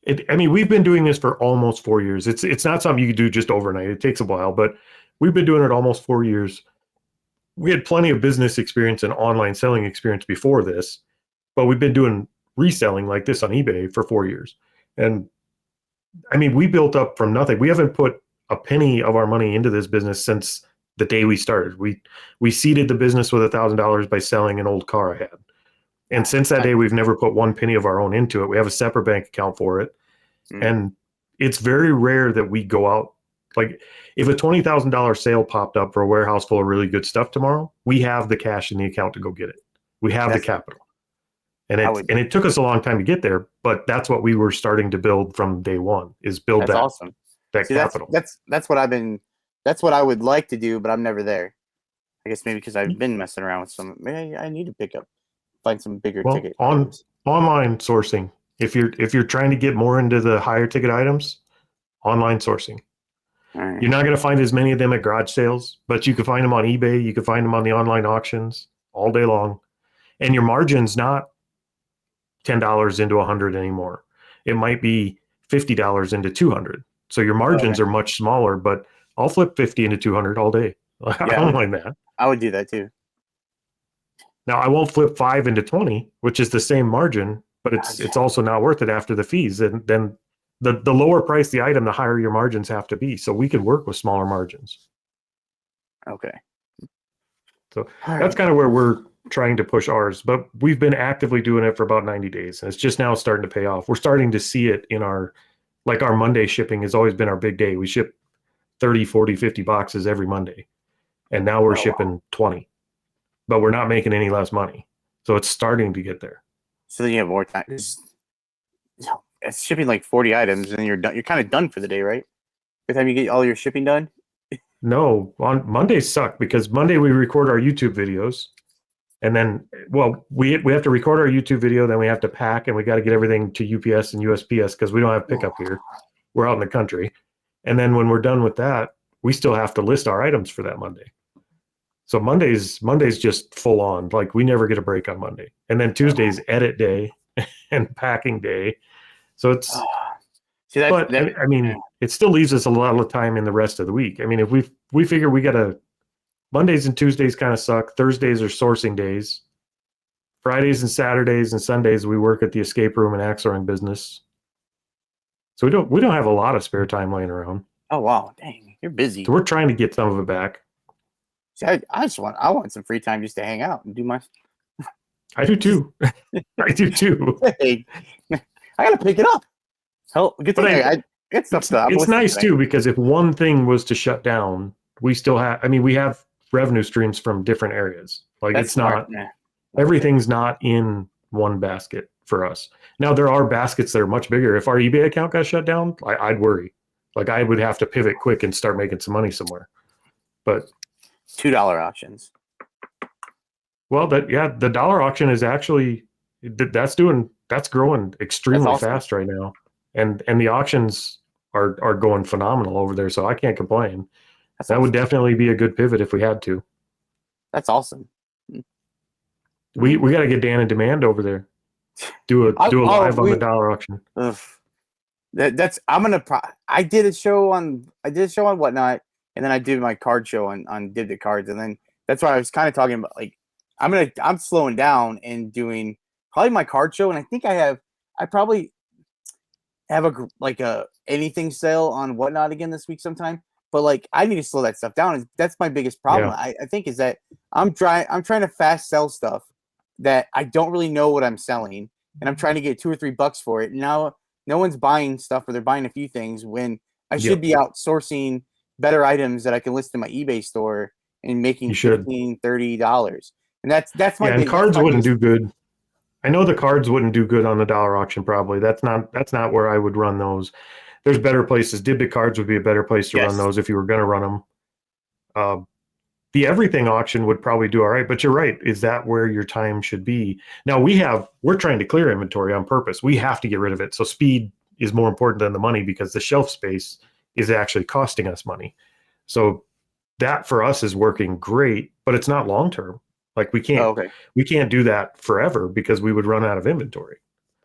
We've been doing this for almost 4 years. It's not something you can do just overnight. It takes a while, but we've been doing it almost 4 years. We had plenty of business experience and online selling experience before this, but we've been doing reselling like this on eBay for 4 years. And we built up from nothing. We haven't put a penny of our money into this business since the day we started. We seeded the business with $1,000 by selling an old car I had. And since that day, we've never put one penny of our own into it. We have a separate bank account for it. And it's very rare that we go out. Like if a $20,000 sale popped up for a warehouse full of really good stuff tomorrow, we have the cash in the account to go get it. We have the capital. And it took us a long time to get there, but that's what we were starting to build from day one, is build that capital. That's what I would like to do, but I'm never there. I guess maybe because I've been messing around with some. Maybe I need to find some bigger ticket items. Online sourcing. If you're trying to get more into the higher ticket items, online sourcing. Right. You're not going to find as many of them at garage sales, but you can find them on eBay. You can find them on the online auctions all day long. And your margin's not $10 into 100 anymore. It might be $50 into 200. So your margins are much smaller, but I'll flip 50 into 200 all day. I don't mind that. I would do that too. Now I won't flip 5 into 20, which is the same margin, but it's also not worth it after the fees. And then the lower price the item, the higher your margins have to be. So we can work with smaller margins. Okay. So that's kind of where we're trying to push ours, but we've been actively doing it for about 90 days. And it's just now starting to pay off. We're starting to see it in our Monday shipping has always been our big day. We ship 30, 40, 50 boxes every Monday. And now we're shipping 20, but we're not making any less money. So it's starting to get there. So then you have more time. It's shipping like 40 items and you're done. You're kind of done for the day, right? By the time you get all your shipping done? No, on Mondays suck because Monday we record our YouTube videos. And then, we have to record our YouTube video, then we have to pack, and we got to get everything to UPS and USPS because we don't have pickup here. We're out in the country. And then when we're done with that, we still have to list our items for that Monday. So Monday's just full on. Like we never get a break on Monday. And then Tuesday's edit day and packing day. So it's it still leaves us a lot of time in the rest of the week. I mean, if we figure we got to Mondays and Tuesdays kind of suck. Thursdays are sourcing days. Fridays and Saturdays and Sundays we work at the escape room and axoring business. So we don't have a lot of spare time laying around. Oh wow, dang, you're busy. So we're trying to get some of it back. See, I want some free time just to hang out and do my. I do too. I do too. Hey, I gotta pick it up. Hell, good thing I get stuff. It's nice too because if one thing was to shut down, we still have. We have revenue streams from different areas. Like that's it's not everything's not in one basket for us. Now there are baskets that are much bigger. If our eBay account got shut down, I'd worry. Like I would have to pivot quick and start making some money somewhere. But $2 auctions. Well, the dollar auction is actually that's growing extremely fast right now, and the auctions are going phenomenal over there. So I can't complain. That would definitely be a good pivot if we had to. That's awesome. We got to get Dan in Demand over there. Do a live on the dollar auction. I did a show on Whatnot, and then I did my card show on Did the Cards, and then that's why I was kind of talking about like I'm slowing down and doing probably my card show, and I think I probably have a anything sale on Whatnot again this week sometime. But like I need to slow that stuff down. That's my biggest problem. Yeah. I think is that I'm trying to fast sell stuff that I don't really know what I'm selling, and I'm trying to get $2 or $3 for it. Now no one's buying stuff, or they're buying a few things when I should be outsourcing better items that I can list in my eBay store and making $15, $30. And that's my and cards wouldn't do good. I know the cards wouldn't do good on the dollar auction. Probably that's not where I would run those. There's better places. Dibit cards would be a better place to run those if you were going to run them. The everything auction would probably do all right, but you're right. Is that where your time should be? Now we're trying to clear inventory on purpose. We have to get rid of it. So speed is more important than the money because the shelf space is actually costing us money. So that for us is working great, but it's not long term. Like we can't do that forever because we would run out of inventory.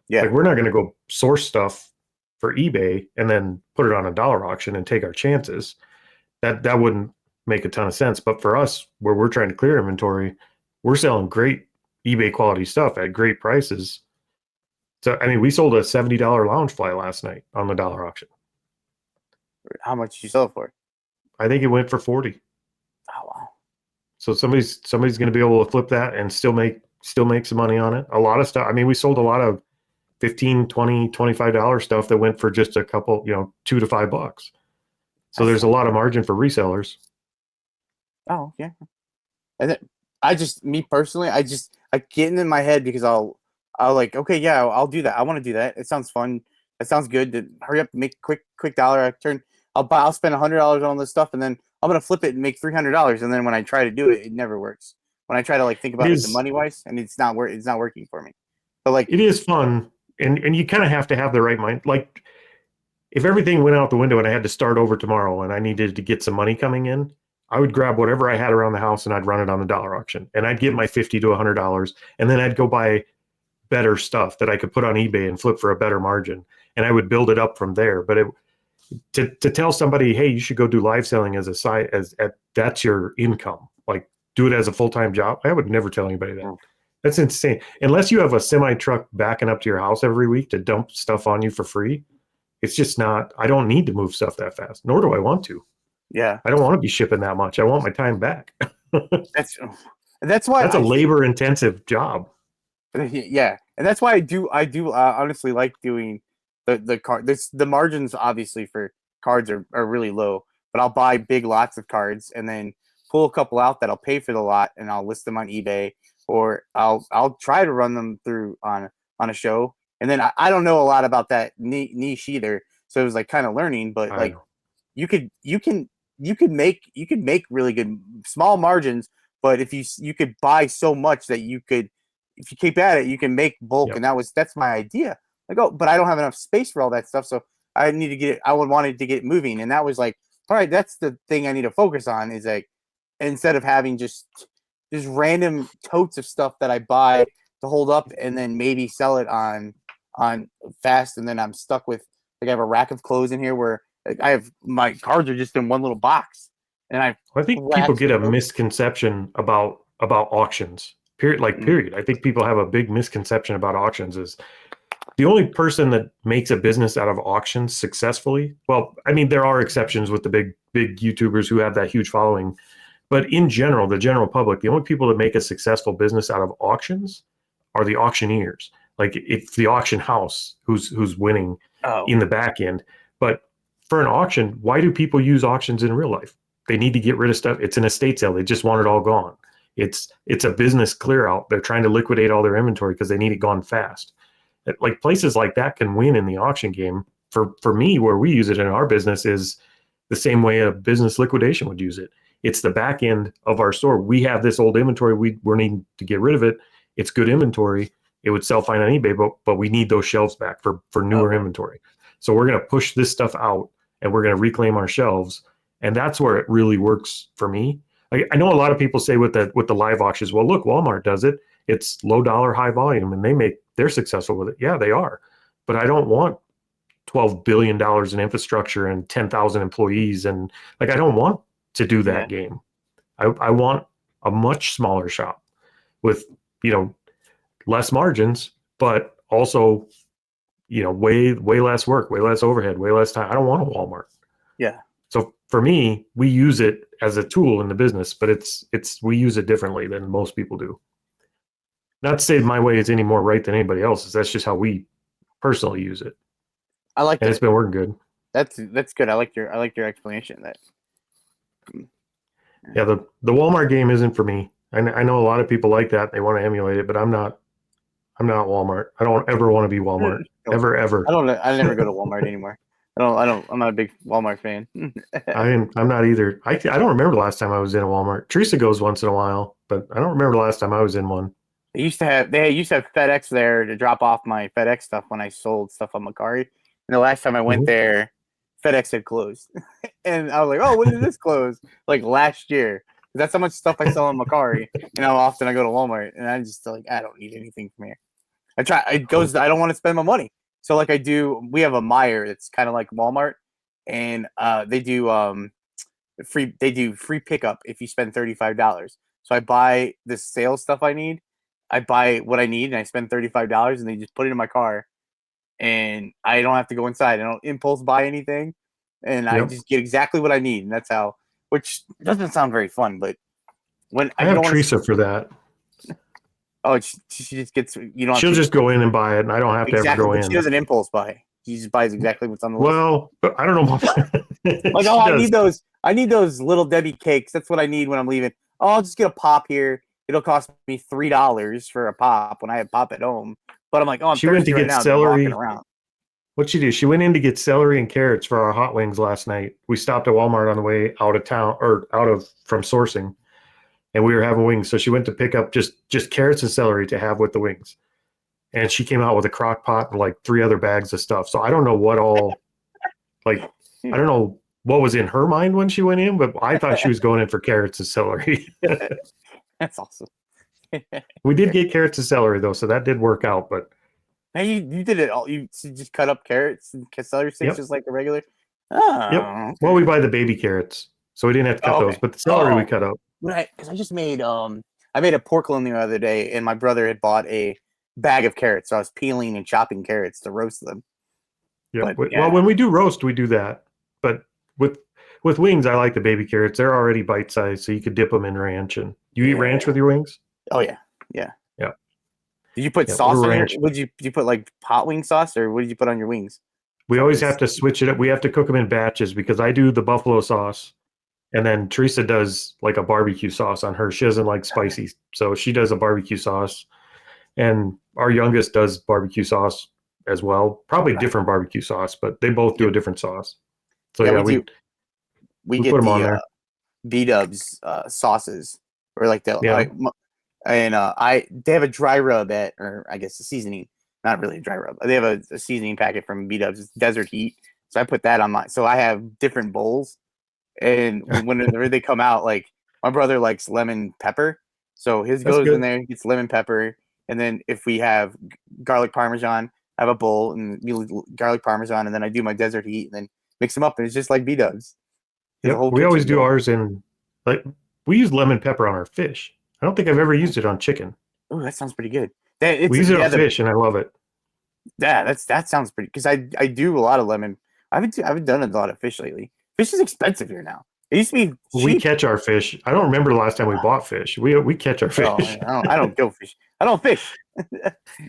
Yeah. Like we're not going to go source stuff for eBay and then put it on a dollar auction and take our chances. That wouldn't make a ton of sense. But for us, where we're trying to clear inventory, we're selling great eBay quality stuff at great prices. So, I mean, we sold a $70 Loungefly last night on the dollar auction. How much did you sell it for? I think it went for 40. Oh, wow. So somebody's going to be able to flip that and still make some money on it. A lot of stuff. I mean, we sold a lot of $15, $20, $25 stuff that went for just a couple, $2 to $5. So there's a lot of margin for resellers. Oh, yeah. And then me personally, I get in my head because I'll like, okay, yeah, I'll do that. I want to do that. It sounds fun. It sounds good to hurry up, make quick dollar. I'll spend $100 on this stuff, and then I'm gonna flip it and make $300. And then when I try to do it, it never works. When I try to think about it money wise, and it's not working for me. But it is fun, and you kind of have to have the right mind. Like if everything went out the window and I had to start over tomorrow and I needed to get some money coming in, I would grab whatever I had around the house and I'd run it on the dollar auction, and I'd get my $50 to $100, and then I'd go buy better stuff that I could put on eBay and flip for a better margin, and I would build it up from there. But to tell somebody, hey, you should go do live selling as a side, that's your income, like do it as a full-time job, I would never tell anybody that. That's insane. Unless you have a semi truck backing up to your house every week to dump stuff on you for free, it's just not. I don't need to move stuff that fast, nor do I want to. Yeah, I don't want to be shipping that much. I want my time back. That's why that's a labor intensive job. Yeah, and that's why I do honestly like doing the card. The margins obviously for cards are really low, but I'll buy big lots of cards and then pull a couple out that I'll pay for the lot and I'll list them on eBay, or I'll try to run them through on a show. And then I don't know a lot about that niche either, so it was kind of learning. But you could make really good small margins, but if you could buy so much that you could, if you keep at it, you can make bulk. Yep. And that's my idea. But I don't have enough space for all that stuff, so I need to get it. I would want it to get moving, and that was all right, that's the thing I need to focus on, is instead of having just random totes of stuff that I buy to hold up and then maybe sell it on fast, and then I'm stuck with I have a rack of clothes in here where I have my cards are just in one little box, and I think people get a misconception about auctions. Period. I think people have a big misconception about auctions. Is the only person that makes a business out of auctions successfully. Well, I mean, there are exceptions with the big YouTubers who have that huge following, but in general, the general public, the only people that make a successful business out of auctions are the auctioneers. It's the auction house who's winning in the back end. But for an auction, why do people use auctions in real life? They need to get rid of stuff. It's an estate sale. They just want it all gone. It's a business clear out. They're trying to liquidate all their inventory because they need it gone fast. Places like that can win in the auction game. For me, where we use it in our business is the same way a business liquidation would use it. It's the back end of our store. We have this old inventory. We're needing to get rid of it. It's good inventory. It would sell fine on eBay, but we need those shelves back for newer inventory. So we're going to push this stuff out and we're going to reclaim our shelves. And that's where it really works for me. I know a lot of people say with the live auctions, well, look, Walmart does it. It's low dollar, high volume, and they're successful with it. Yeah, they are. But I don't want $12 billion in infrastructure and 10,000 employees. And I don't want to do that game. I want a much smaller shop with, less margins, but also, way less work, way less overhead, way less time. I don't want a Walmart. Yeah. So for me, we use it as a tool in the business, but we use it differently than most people do. Not to say my way is any more right than anybody else's. That's just how we personally use it. I like that. And it's been working good. That's good. I like your explanation of that. Yeah, the Walmart game isn't for me. I know a lot of people like that. They want to emulate it, but I'm not. I'm not Walmart. I don't ever want to be Walmart. Ever, ever. I never go to Walmart anymore. I'm not a big Walmart fan. I'm not either. I don't remember the last time I was in a Walmart. Teresa goes once in a while, but I don't remember the last time I was in one. They used to have FedEx there to drop off my FedEx stuff when I sold stuff on Macari. And the last time I went there, FedEx had closed. And I was like, oh, when did this close? Like last year. That's how much stuff I sell on Macari and how often I go to Walmart. And I'm just like, I don't need anything from here. I don't want to spend my money. So like we have a Meijer that's kind of like Walmart, and they do free pickup if you spend $35. So I buy the sales stuff I need. I buy what I need and I spend $35 and they just put it in my car and I don't have to go inside. I don't impulse buy anything and I just get exactly what I need. And that's how, which doesn't sound very fun, but when I have Teresa for that. Oh, she just gets, she'll just go in and buy it and I don't have to ever go in. She doesn't impulse buy. She just buys exactly what's on the list. Well, I don't know. Like, oh, I need those Little Debbie cakes. That's what I need when I'm leaving. Oh, I'll just get a pop here. It'll cost me $3 for a pop when I have pop at home. But I'm like, oh, I'm thirsty right now. Celery. What'd she do? She went in to get celery and carrots for our hot wings last night. We stopped at Walmart on the way out of town or from sourcing, and we were having wings. So she went to pick up just carrots and celery to have with the wings. And she came out with a crock pot and like 3 other bags of stuff. So I don't know what all, like, I don't know what was in her mind when she went in, but I thought she was going in for carrots and celery. That's awesome. We did get carrots and celery though, so that did work out. But hey, you did it all. You just cut up carrots and celery sticks just like a regular. Oh, yep. Okay. Well, we buy the baby carrots, so we didn't have to cut those. But the celery we cut up. Because I just made I made a pork loin the other day, and my brother had bought a bag of carrots, so I was peeling and chopping carrots to roast them. Yeah. Well, when we do roast, we do that. But with wings, I like the baby carrots. They're already bite sized, so you could dip them in ranch. And you eat ranch with your wings? Oh yeah. Did you put sauce on ranch? Did you put like hot wing sauce, or what did you put on your wings? We always have to switch it up. We have to cook them in batches because I do the buffalo sauce, and then Teresa does like a barbecue sauce on her. She doesn't like spicy, so she does a barbecue sauce, and our youngest does barbecue sauce as well. Probably different barbecue sauce, but they both do a different sauce. So we get put them on there. B-Dubs sauces, or like they have a dry rub or I guess a seasoning, not really a dry rub. They have a seasoning packet from B-Dubs. It's Desert Heat, so I put that on so I have different bowls, and whenever they come out, like my brother likes lemon pepper, so his goes in there. He gets lemon pepper, and then if we have garlic parmesan, I have a bowl and garlic parmesan, and then I do my Desert Heat, and then mix them up, and it's just like B-Dubs. Yep, we always do ours in, like, we use lemon pepper on our fish. I don't think I've ever used it on chicken. Oh, that sounds pretty good. We use it on fish, and I love it. Yeah, that sounds pretty. Because I do a lot of lemon. I haven't done a lot of fish lately. Fish is expensive here now. It used to be cheap. We catch our fish. I don't remember the last time we bought fish. We catch our fish. I don't go fish. I don't fish.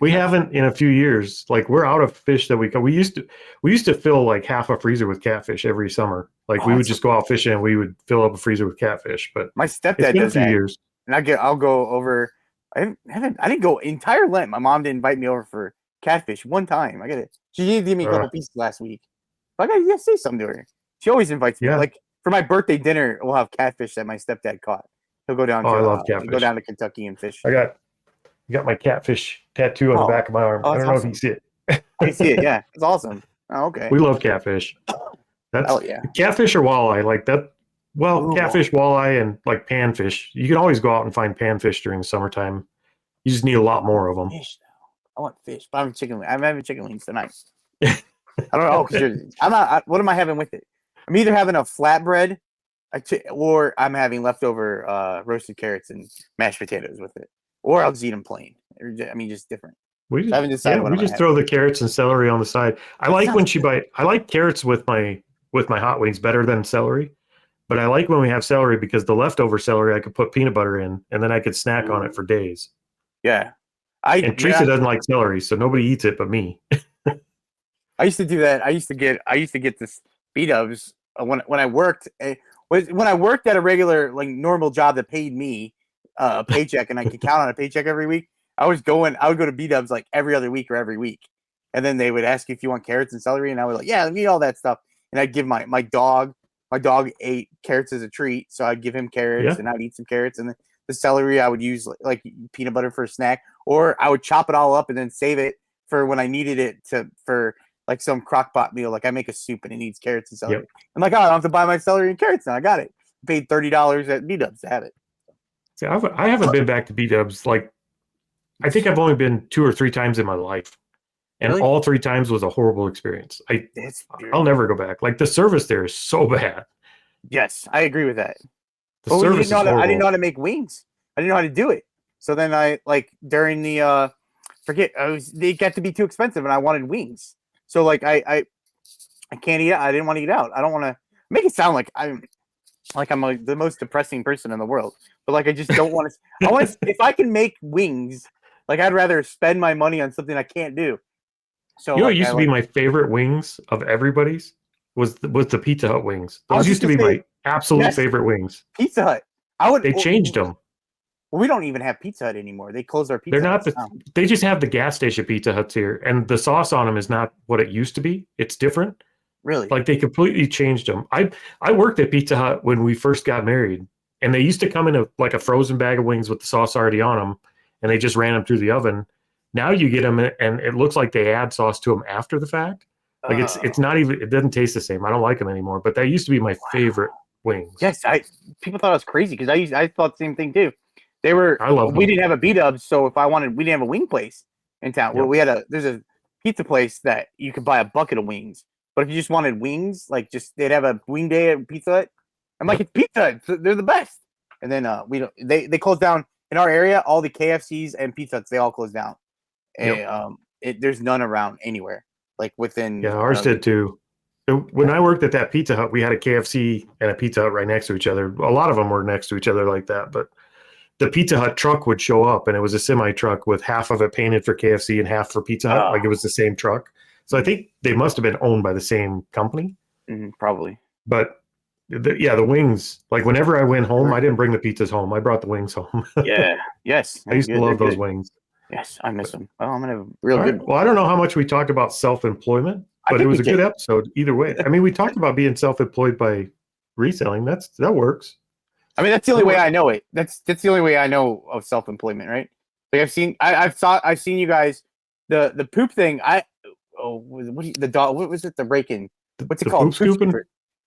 We haven't in a few years. Like, we're out of fish that we used to fill like half a freezer with catfish every summer. Like, we would just go out fishing and we would fill up a freezer with catfish. But my stepdad does that. Years. And I'll go over. I didn't go entire Lent. My mom didn't invite me over for catfish one time. I got it. She did give me a couple pieces last week. I gotta say something to her. She always invites me. Yeah. Like, for my birthday dinner, we'll have catfish that my stepdad caught. He'll go down. I love catfish. Go down to Kentucky and fish. I got my catfish tattoo on the back of my arm. I don't know if you see it. I see it. Yeah, it's awesome. Oh, okay. We love catfish. That's catfish or walleye like that. Well, catfish, walleye, and like panfish. You can always go out and find panfish during the summertime. You just need a lot more of them. Fish now. I want fish, but I'm having chicken wings tonight. I don't know. I'm not. What am I having with it? I'm either having a flatbread, or I'm having leftover roasted carrots and mashed potatoes with it, or I'll just eat them plain. I mean, just different. I haven't decided. We just throw the carrots and celery on the side. I like carrots with my hot wings better than celery. But I like when we have celery because the leftover celery I could put peanut butter in, and then I could snack on it for days. Yeah, Teresa doesn't like celery, so nobody eats it but me. I used to do that. I used to get this B-Dubs when I worked at a regular, like, normal job that paid me a paycheck and I could count on a paycheck every week, I would go to B-dubs like every other week or every week. And then they would ask you if you want carrots and celery. And I was like, yeah, let me eat all that stuff. And I'd give my dog ate carrots as a treat. So I'd give him carrots and I'd eat some carrots. And the celery I would use like peanut butter for a snack, or I would chop it all up and then save it for when I needed it for like some crock pot meal. Like I make a soup and it needs carrots and celery. Yep. I'm like, oh, I don't have to buy my celery and carrots now. I got it. Paid $30 at B-dubs to have it. See, I haven't been back to B-dubs. Like, I think I've only been 2 or 3 times in my life. And Really? all 3 times was a horrible experience. I'll never go back. Like, the service there is so bad. Yes, I agree with that. The service is horrible. I didn't know how to make wings. I didn't know how to do it. So then I, like, during the, they got to be too expensive and I wanted wings. So, like, I can't eat out. I didn't want to eat out. I don't want to make it sound like I'm the most depressing person in the world. But, like, I just don't want to. I want to, if I can make wings, like, I'd rather spend my money on something I can't do. So, you know, it used to be my favorite wings of everybody's was the Pizza Hut wings. Those used to be my absolute favorite wings. Pizza Hut. They changed them. Well, we don't even have Pizza Hut anymore. They closed our Pizza They're not Huts. they just have the gas station Pizza Huts here, and the sauce on them is not what it used to be. It's different. Really? Like they completely changed them. I worked at Pizza Hut when we first got married, and they used to come in a frozen bag of wings with the sauce already on them, and they just ran them through the oven. Now you get them, and it looks like they add sauce to them after the fact. Like it's not even, it doesn't taste the same. I don't like them anymore. But that used to be my favorite wings. Yes, people thought I was crazy because I thought the same thing too. They were. I love them. We didn't have a B-dubs, so if I wanted, we didn't have a wing place in town. Yep. Well, there's a pizza place that you could buy a bucket of wings. But if you just wanted wings, like they'd have a wing day at Pizza Hut. I'm like, it's Pizza Hut. They're the best. And then they closed down in our area. All the KFCs and Pizza Huts, they all closed down. And there's none around anywhere. Like within. Yeah, ours did too. So when I worked at that Pizza Hut, we had a KFC and a Pizza Hut right next to each other. A lot of them were next to each other like that. But the Pizza Hut truck would show up, and it was a semi truck with half of it painted for KFC and half for Pizza Hut. Like it was the same truck. So I think they must have been owned by the same company. Probably. But the wings, like whenever I went home, I didn't bring the pizzas home. I brought the wings home. Yeah. Yes. I used to love those wings. Yes, I miss them. Oh, I'm gonna have a real All good. Right. Well, I don't know how much we talked about self-employment, but it was a good episode either way. I mean, we talked about being self-employed by reselling. That works. I mean, that's the only way I know it. That's the only way I know of self-employment, right? Like I've seen you guys the poop thing. The dog. What was it? The break-in. What's it called? Poop scooping?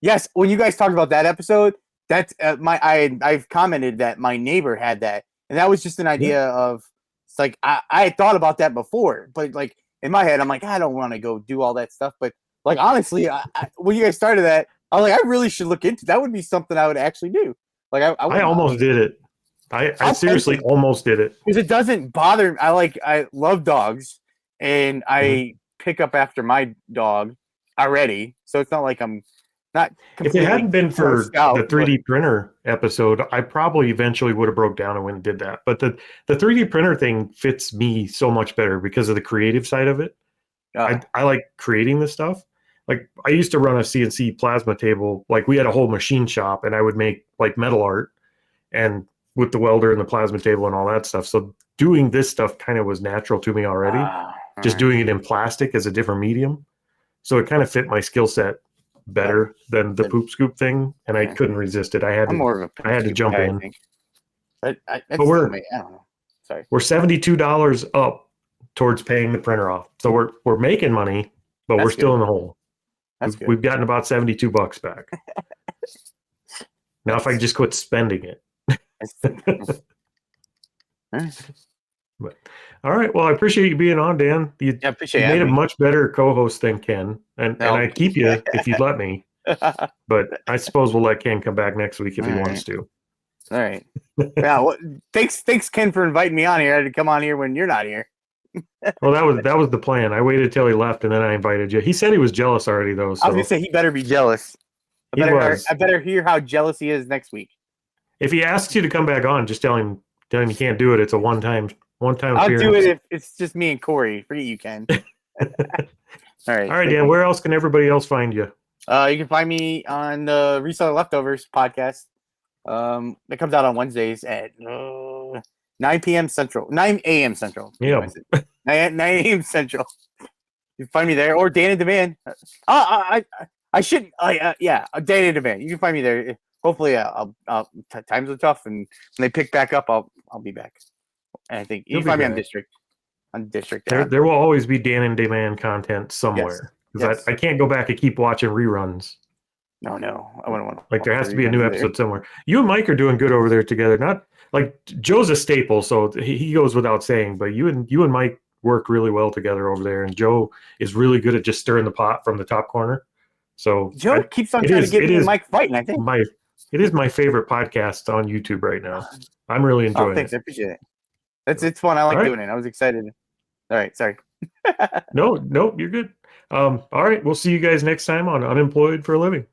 Yes. When you guys talked about that episode, that's I've commented that my neighbor had that, and that was just an idea of. It's like I had thought about that before, but like in my head, I'm like, I don't want to go do all that stuff. But like honestly, when you guys started that, I was like, I really should look into that. Would be something I would actually do. Like I almost did it. I seriously almost did it because it doesn't bother. I love dogs, and I pick up after my dog already, so it's not like I'm not. If it hadn't been for the 3D printer episode, I probably eventually would have broke down and went and did that. But the 3D printer thing fits me so much better because of the creative side of it. I like creating this stuff. Like I used to run a CNC plasma table. Like we had a whole machine shop, and I would make like metal art, and with the welder and the plasma table and all that stuff. So doing this stuff kind of was natural to me already. Just doing it in plastic as a different medium, so it kind of fit my skill set better than the poop scoop thing, and I couldn't resist it. I had to jump in. But I don't know. Sorry, we're $72 up towards paying the printer off, so we're making money, but we're still in the hole. We've gotten about $72 back. Now, if I can just quit spending it. But, all right. Well, I appreciate you being on, Dan. You made a much better co-host than Ken, and I'd keep you if you'd let me. But I suppose we'll let Ken come back next week if he wants to. All right. Yeah. Well, thanks, Ken, for inviting me on here. I had to come on here when you're not here. Well, that was the plan. I waited till he left, and then I invited you. He said he was jealous already, though. So. I was gonna say he better be jealous. I better hear how jealous he is next week. If he asks you to come back on, just tell him you can't do it. It's a one-time I'll appearance. do it if it's just me and Cory. Forget you, Ken. All right, Dan. Where else can everybody else find you? You can find me on the Reseller Leftovers podcast. That comes out on Wednesdays at 9 p.m. Central. 9 a.m. Central. Yeah. 9 a.m. Central. You can find me there, or Dan in Demand. I should. Yeah, Dan in Demand. You can find me there. Hopefully, times are tough, and when they pick back up, I'll be back. And I think you can find me on District. On District. There will always be Dan in Demand content somewhere. Because I can't go back and keep watching reruns. No, I wouldn't want to. Like there has to be a new episode somewhere. You and Mike are doing good over there together. Not like Joe's a staple, so he goes without saying. But you and Mike work really well together over there, and Joe is really good at just stirring the pot from the top corner. So Joe keeps on trying to get me and Mike fighting. I think it is my favorite podcast on YouTube right now. I'm really enjoying it. Thanks, I appreciate it. It's fun. I like doing it. I was excited. All right, sorry. No, you're good. All right, we'll see you guys next time on Unemployed for a Living.